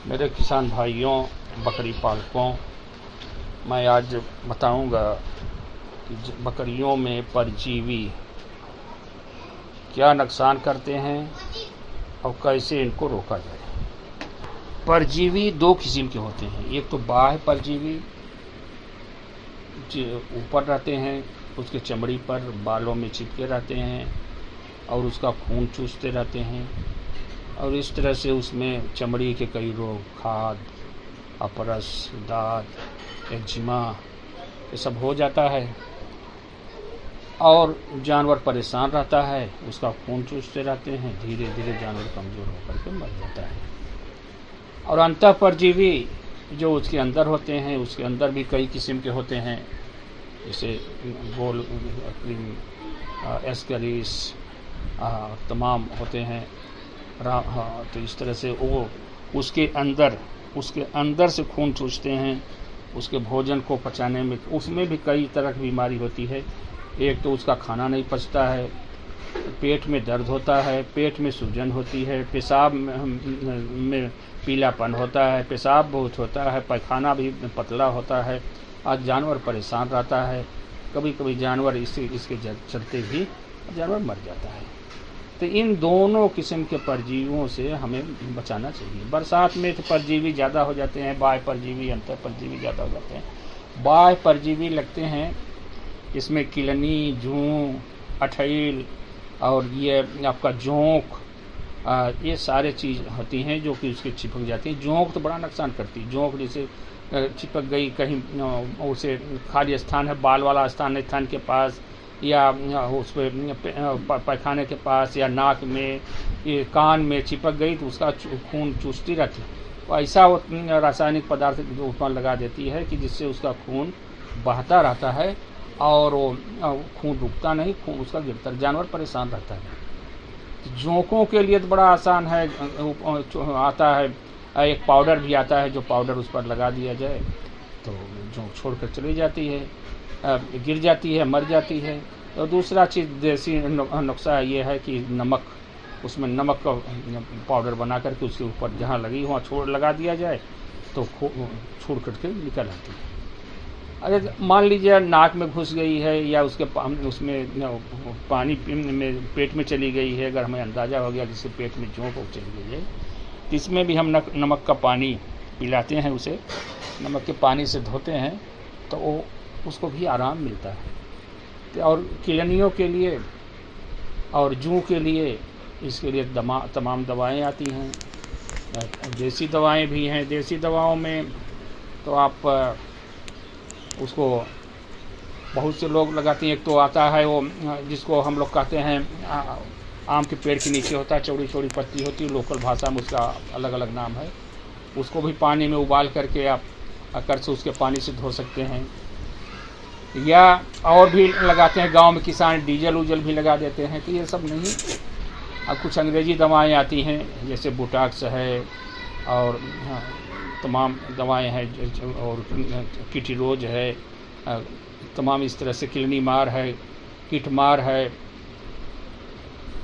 मेरे किसान भाइयों, बकरी पालकों, मैं आज बताऊंगा कि बकरियों में परजीवी क्या नुकसान करते हैं और कैसे इनको रोका जाए। परजीवी दो किस्म के होते हैं। एक तो बाह्य परजीवी जो ऊपर रहते हैं, उसके चमड़ी पर बालों में चिपके रहते हैं और उसका खून चूसते रहते हैं और इस तरह से उसमें चमड़ी के कई रोग, खाद, अपरस, दाद, एक्जिमा, ये सब हो जाता है और जानवर परेशान रहता है, उसका खून चूसते रहते हैं, धीरे धीरे जानवर कमज़ोर होकर के मर जाता है। और अंतः परजीवी जो उसके अंदर होते हैं, उसके अंदर भी कई किस्म के होते हैं, जैसे गोल एस्केरिस तमाम होते हैं। तो इस तरह से वो उसके अंदर से खून चूसते हैं, उसके भोजन को पचाने में उसमें भी कई तरह की बीमारी होती है। एक तो उसका खाना नहीं पचता है, पेट में दर्द होता है, पेट में सूजन होती है, पेशाब में पीलापन होता है, पेशाब बहुत होता है, पैखाना भी पतला होता है। आज जानवर परेशान रहता है, कभी कभी जानवर इसके चलते भी जानवर मर जाता है। तो इन दोनों किस्म के परजीवियों से हमें बचाना चाहिए। बरसात में तो परजीवी ज़्यादा हो जाते हैं, बाह्य परजीवी, अंतर परजीवी ज़्यादा हो जाते हैं। बाह्य परजीवी लगते हैं, इसमें किलनी, जूं, अठैल और ये आपका जोंक, ये सारे चीज़ होती हैं जो कि उसके चिपक जाती हैं। जोंक तो बड़ा नुकसान करती है। जोंक जैसे चिपक गई कहीं, उसे खाली स्थान है, बाल वाला स्थान है थन के पास या उस पर पैखाने के पास या नाक में, ये कान में चिपक गई तो उसका खून चूसती रहती है। तो ऐसा रासायनिक पदार्थ उसमें लगा देती है कि जिससे उसका खून बहता रहता है और खून रुकता नहीं, खून उसका गिरता, जानवर परेशान रहता है। जोंकों के लिए तो बड़ा आसान है, आता है एक पाउडर भी आता है, जो पाउडर उस पर लगा दिया जाए तो जोंक छोड़कर चली जाती है, गिर जाती है, मर जाती है। और दूसरा चीज़ देसी नुस्खा ये है कि नमक, उसमें नमक का पाउडर बना करके उसके ऊपर जहाँ लगी वहाँ छोड़ लगा दिया जाए तो छोड़ करके निकल आती है। अगर मान लीजिए नाक में घुस गई है या उसमें पानी में पेट में चली गई है, अगर हमें अंदाज़ा हो गया जिससे पेट में जोंक चली गई है, तो इसमें भी हम नमक का पानी पिलाते हैं, उसे नमक के पानी से धोते हैं तो वो उसको भी आराम मिलता है। और किलनियों के लिए और जूं के लिए इसके लिए तमाम दवाएं आती हैं, देसी दवाएं भी हैं। देसी दवाओं में तो आप उसको बहुत से लोग लगाते हैं। एक तो आता है वो जिसको हम लोग कहते हैं आम के पेड़ के नीचे होता है, चौड़ी चौड़ी पत्ती होती है, लोकल भाषा में उसका अलग अलग नाम है। उसको भी पानी में उबाल करके आप अकर से उसके पानी से धो सकते हैं। या और भी लगाते हैं, गांव में किसान डीजल उजल भी लगा देते हैं। तो ये सब नहीं, अब कुछ अंग्रेजी दवाएं आती हैं जैसे बुटाक्स है और तमाम दवाएं हैं, और किटिरोज है, तमाम इस तरह से किलनी मार है, किट मार है,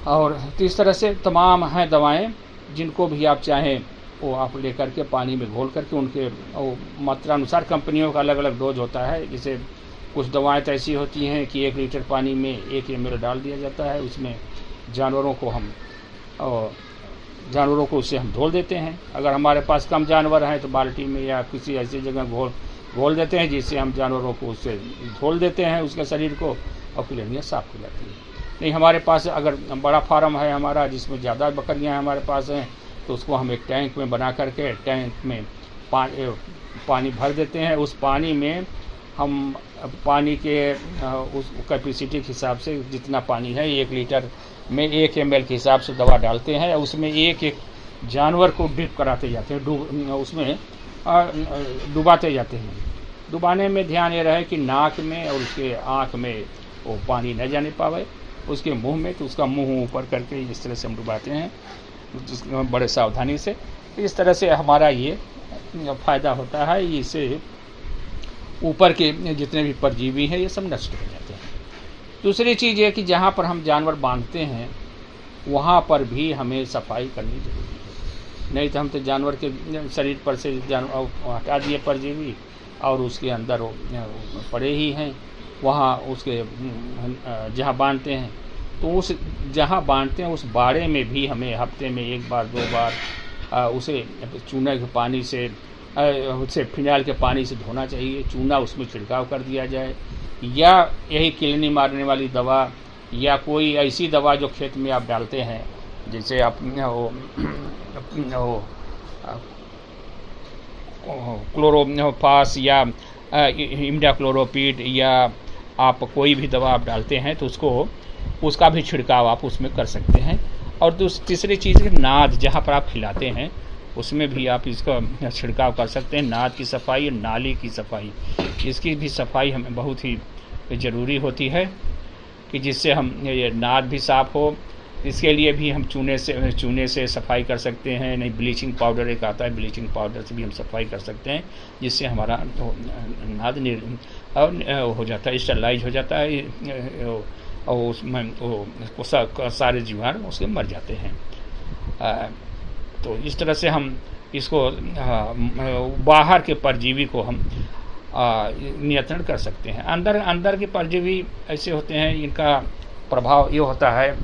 और तो इस तरह से तमाम हैं दवाएं, जिनको भी आप चाहें वो आप लेकर के पानी में घोल करके उनके मात्रा अनुसार, कंपनियों का अलग अलग डोज होता है। जैसे कुछ दवाएं तो ऐसी होती हैं कि 1 लीटर पानी में 1 ml डाल दिया जाता है, उसमें जानवरों को उससे हम धोल देते हैं। अगर हमारे पास कम जानवर हैं तो बाल्टी में या किसी ऐसी जगह घोल देते हैं, जिससे हम जानवरों को उससे धोल देते हैं उसके शरीर को, और किलनियाँ साफ हो जाती है। नहीं, हमारे पास अगर बड़ा फार्म है हमारा जिसमें ज़्यादा बकरियाँ हमारे पास हैं, तो उसको हम एक टैंक में बना करके टैंक में पानी भर देते हैं। उस पानी में हम पानी के उस कैपेसिटी के हिसाब से जितना पानी है, 1 लीटर में 1 ml के हिसाब से दवा डालते हैं। उसमें एक एक जानवर को डिप कराते जाते हैं, उसमें डुबाते जाते हैं। डुबाने में ध्यान ये रहे कि नाक में और उसके आँख में वो पानी न जाने पावे, उसके मुंह में तो उसका मुंह ऊपर करके इस तरह से हम डुबाते हैं बड़े सावधानी से। इस तरह से हमारा ये फ़ायदा होता है, इससे ऊपर के जितने भी परजीवी हैं ये सब नष्ट हो जाते हैं। दूसरी चीज़ ये कि जहाँ पर हम जानवर बांधते हैं वहाँ पर भी हमें सफाई करनी जरूरी है। नहीं तो हम तो जानवर के शरीर पर से हटा दिए परजीवी और उसके अंदर वो पड़े ही हैं, वहाँ उसके जहाँ बांधते हैं। तो उस जहाँ बांधते हैं उस बाड़े में भी हमें हफ्ते में 1 बार 2 बार उसे चूने के पानी से उसे फिनाइल के पानी से धोना चाहिए, चूना उसमें छिड़काव कर दिया जाए, या यही किलनी मारने वाली दवा या कोई ऐसी दवा जो खेत में आप डालते हैं, जैसे आप क्लोरोफास या इमिडाक्लोरोपिड या आप कोई भी दवा आप डालते हैं तो उसका भी छिड़काव आप उसमें कर सकते हैं। और तीसरी चीज़ है नाद, जहाँ पर आप खिलाते हैं उसमें भी आप इसका छिड़काव कर सकते हैं। नाद की सफाई, नाली की सफाई, इसकी भी सफाई हमें बहुत ही ज़रूरी होती है कि जिससे हम ये नाद भी साफ़ हो। इसके लिए भी हम चूने से सफाई कर सकते हैं, नहीं ब्लीचिंग पाउडर एक आता है, ब्लीचिंग पाउडर से भी हम सफाई कर सकते हैं, जिससे हमारा नाद हो जाता है, स्टरलाइज हो जाता है और उसमें सारे जीवाणु उसके मर जाते हैं। तो इस तरह से हम इसको बाहर के परजीवी को हम नियंत्रण कर सकते हैं। अंदर के परजीवी ऐसे होते हैं, इनका प्रभाव ये होता है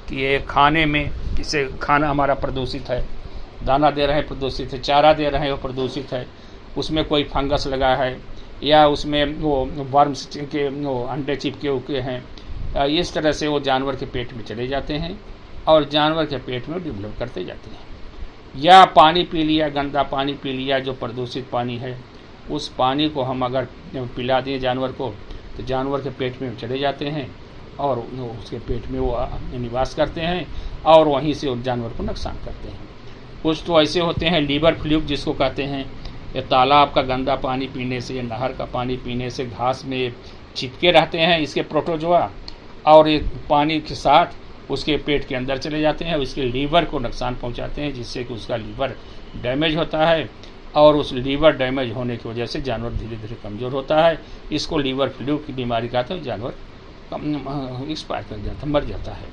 कि ये खाने में, इससे खाना हमारा प्रदूषित है, दाना दे रहे हैं प्रदूषित है, चारा दे रहे हैं वो प्रदूषित है, उसमें कोई फंगस लगा है या उसमें वो वर्म्स के वो अंडे चिपके हुए हैं, इस तरह से वो जानवर के पेट में चले जाते हैं और जानवर के पेट में डेवलप करते जाते हैं। या पानी पी लिया, गंदा पानी पी लिया जो प्रदूषित पानी है, उस पानी को हम अगर पिला दें जानवर को तो जानवर के पेट में चले जाते हैं और उसके पेट में वो निवास करते हैं और वहीं से उस जानवर को नुकसान करते हैं। कुछ तो ऐसे होते हैं लीवर फ्लूक जिसको कहते हैं, ये तालाब का गंदा पानी पीने से या नहर का पानी पीने से घास में चिपके रहते हैं इसके प्रोटोजोआ और ये पानी के साथ उसके पेट के अंदर चले जाते हैं, उसके लीवर को नुकसान पहुंचाते हैं, जिससे कि उसका लीवर डैमेज होता है और उस लीवर डैमेज होने की वजह से जानवर धीरे धीरे कमज़ोर होता है। इसको लीवर फ्लूक की बीमारी कहते हैं, जानवर एक्सपायर कर जाता है, मर जाता है।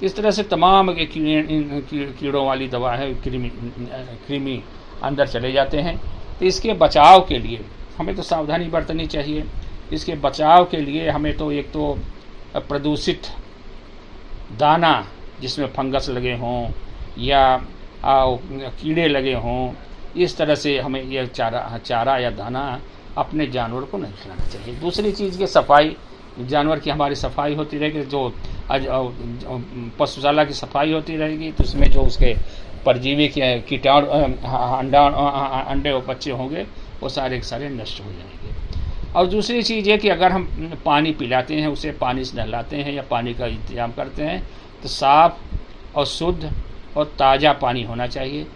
इस तरह से तमाम कीड़ों वाली दवा है, कृमि अंदर चले जाते हैं। तो इसके बचाव के लिए हमें तो सावधानी बरतनी चाहिए। इसके बचाव के लिए हमें तो एक तो प्रदूषित दाना जिसमें फंगस लगे हों या कीड़े लगे हों, इस तरह से हमें यह चारा या दाना अपने जानवर को नहीं खिलाना चाहिए। दूसरी चीज़ की सफाई, जानवर की हमारी सफाई होती रहेगी, जो पशुशाला की सफाई होती रहेगी तो उसमें जो उसके परजीवी के कीटाणु अंडे और बच्चे होंगे वो सारे के सारे नष्ट हो जाएंगे। और दूसरी चीज़ है कि अगर हम पानी पिलाते हैं, उसे पानी से नहलाते हैं या पानी का इंतजाम करते हैं तो साफ़ और शुद्ध और ताज़ा पानी होना चाहिए,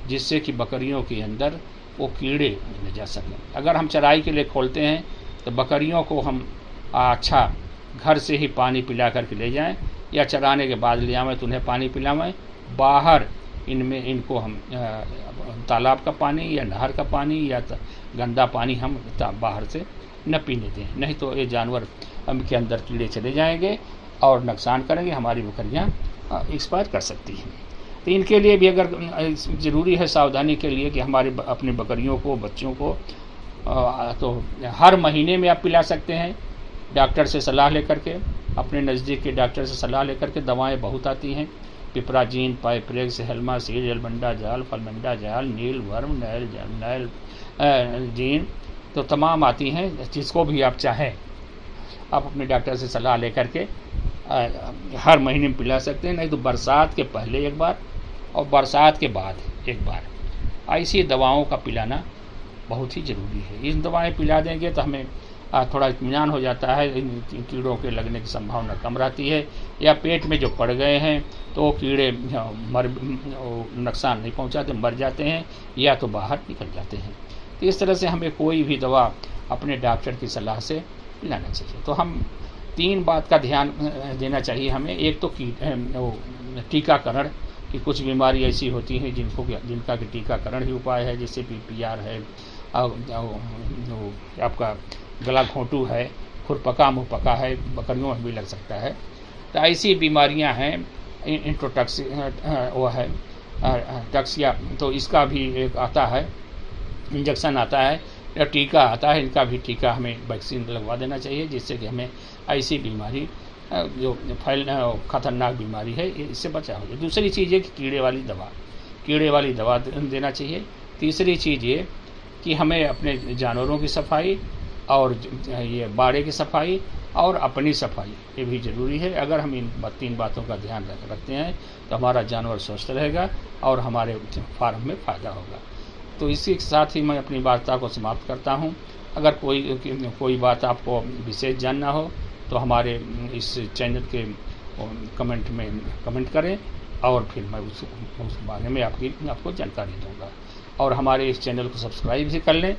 जिससे कि बकरियों के अंदर वो कीड़े न जा सकें। अगर हम चराई के लिए खोलते हैं तो बकरियों को हम अच्छा घर से ही पानी पिला करके ले जाएं या चराने के बाद ले आवें तो उन्हें पानी पिलावें। बाहर इनको हम तालाब का पानी या नहर का पानी या गंदा पानी हम बाहर से न पीने दें, नहीं तो ये जानवर के अंदर कीड़े चले जाएंगे और नुकसान करेंगे, हमारी बकरियां एक्सपायर कर सकती हैं। तो इनके लिए भी अगर ज़रूरी है सावधानी के लिए कि हमारे अपने बकरियों को, बच्चों को तो हर महीने में आप पिला सकते हैं, डॉक्टर से सलाह लेकर के, अपने नज़दीक के डॉक्टर से सलाह लेकर के। दवाएं बहुत आती हैं, पिपराजीन, पाइप्रेक्स, हेलमासीड, एल्बंडा जाल, फलमंडा जाल, नील वर्म, नैल जीन, तो तमाम आती हैं। जिसको भी आप चाहें आप अपने डॉक्टर से सलाह लेकर के हर महीने में पिला सकते हैं, नहीं तो बरसात के पहले एक बार और बरसात के बाद एक बार ऐसी दवाओं का पिलाना बहुत ही ज़रूरी है। इन दवाएं पिला देंगे तो हमें थोड़ा इत्मीनान हो जाता है, इन कीड़ों के लगने की संभावना कम रहती है, या पेट में जो पड़ गए हैं तो वो कीड़े नुकसान नहीं पहुंचाते, मर जाते हैं या तो बाहर निकल जाते हैं। तो इस तरह से हमें कोई भी दवा अपने डॉक्टर की सलाह से पिलाना चाहिए। तो हम 3 बात का ध्यान देना चाहिए हमें। एक तो टीकाकरण, कि कुछ बीमारी ऐसी होती हैं जिनका कि टीकाकरण ही उपाय है, जैसे PPR है, आपका गला घोंटू है, खुरपका मुँहपका है, बकरियों में भी लग सकता है। तो ऐसी बीमारियां हैं, इंट्रोटॉक्सिक वो है, टक्सिया, तो इसका भी एक आता है, इंजेक्शन आता है या टीका आता है, इनका भी टीका हमें वैक्सीन लगवा देना चाहिए, जिससे कि हमें ऐसी बीमारी जो खतरनाक बीमारी है इससे बचा हो जाए। दूसरी चीज़ है कि कीड़े वाली दवा देना चाहिए। तीसरी चीज़ ये कि हमें अपने जानवरों की सफाई और ये बाड़े की सफाई और अपनी सफाई ये भी ज़रूरी है। अगर हम इन 3 बातों का ध्यान रखते हैं तो हमारा जानवर स्वस्थ रहेगा और हमारे फार्म में फ़ायदा होगा। तो इसी के साथ ही मैं अपनी वार्ता को समाप्त करता हूँ। अगर कोई बात आपको विशेष जानना हो तो हमारे इस चैनल के कमेंट में कमेंट करें और फिर मैं उस बारे में आपको जानकारी दूंगा। और हमारे इस चैनल को सब्सक्राइब भी कर लें,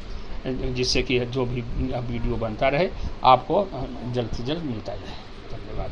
जिससे कि जो भी वीडियो बनता रहे आपको जल्द से जल्द मिलता जाए। धन्यवाद।